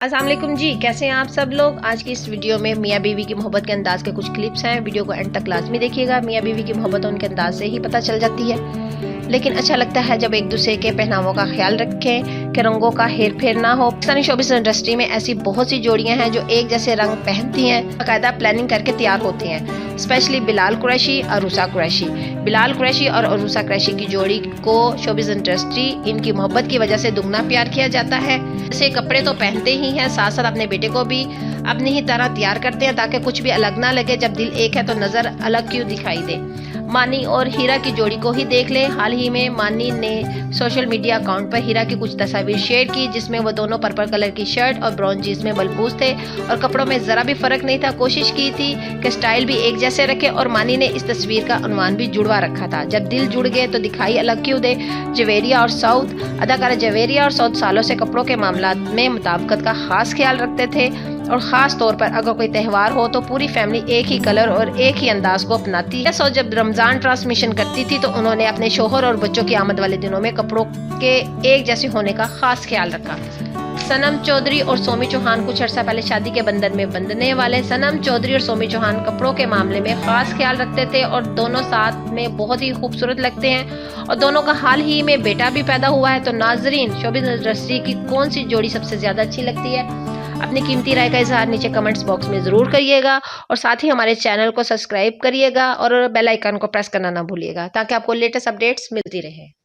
अस्सलाम वालेकुम जी, कैसे हैं आप सब लोग। आज की इस वीडियो में मियाँ बीवी की मोहब्बत के अंदाज के कुछ क्लिप्स हैं। वीडियो को एंड तक लाजमी देखिएगा। मियाँ बीवी की मोहब्बत उनके अंदाज से ही पता चल जाती है, लेकिन अच्छा लगता है जब एक दूसरे के पहनावों का ख्याल रखें कि रंगों का हेर फेर ना हो। पाकिस्तानी शोबिस इंडस्ट्री में ऐसी बहुत सी जोड़ियां हैं जो एक जैसे रंग पहनती हैं, बाकायदा प्लानिंग करके तैयार होती हैं। स्पेशली बिलाल कुरैशी और अरूसा कुरैशी। बिलाल कुरैशी और अरूसा कुरैशी की जोड़ी को शोबिस इंडस्ट्री इनकी मोहब्बत की वजह से दुगना प्यार किया जाता है। जैसे कपड़े तो पहनते ही हैं, साथ साथ अपने बेटे को भी अपनी ही तरह तैयार करते हैं ताकि कुछ भी अलग ना लगे। जब दिल एक है तो नजर अलग क्यों दिखाई दे। मानी और हीरा की जोड़ी को ही देख ले। हाल ही में मानी ने सोशल मीडिया अकाउंट पर हीरा की कुछ तस्वीर शेयर की, जिसमें वो दोनों पर्पल कलर की शर्ट और ब्राउन जीन्स में मलबूस थे और कपड़ों में जरा भी फर्क नहीं था। कोशिश की थी कि स्टाइल भी एक जैसे रखे और मानी ने इस तस्वीर का उन्वान भी जुड़वा रखा था, जब दिल जुड़ गए तो दिखाई अलग क्यों दे। जवेरिया और सऊद। अदाकारा जवेरिया और सऊद सालों से कपड़ों के मामला में मुताबिकत का खास ख्याल रखते थे और ख़ास तौर पर अगर कोई त्यौहार हो तो पूरी फैमिली एक ही कलर और एक ही अंदाज को अपनाती है। जब रमज़ान ट्रांसमिशन करती थी तो उन्होंने अपने शोहर और बच्चों की आमद वाले दिनों में कपड़ों के एक जैसे होने का खास ख्याल रखा। सनम चौधरी और सोमी चौहान कुछ अर्सा पहले शादी के बंधन में बंधने वाले। सनम चौधरी और सोमी चौहान कपड़ों के मामले में खास ख्याल रखते थे और दोनों साथ में बहुत ही खूबसूरत लगते हैं और दोनों का हाल ही में बेटा भी पैदा हुआ है। तो नाजरीन, शोबिस इंडस्ट्री की कौन सी जोड़ी सबसे ज्यादा अच्छी लगती है? अपनी कीमती राय का इजहार नीचे कमेंट्स बॉक्स में जरूर करिएगा और साथ ही हमारे चैनल को सब्सक्राइब करिएगा और बेल आइकन को प्रेस करना ना भूलिएगा ताकि आपको लेटेस्ट अपडेट्स मिलती रहे।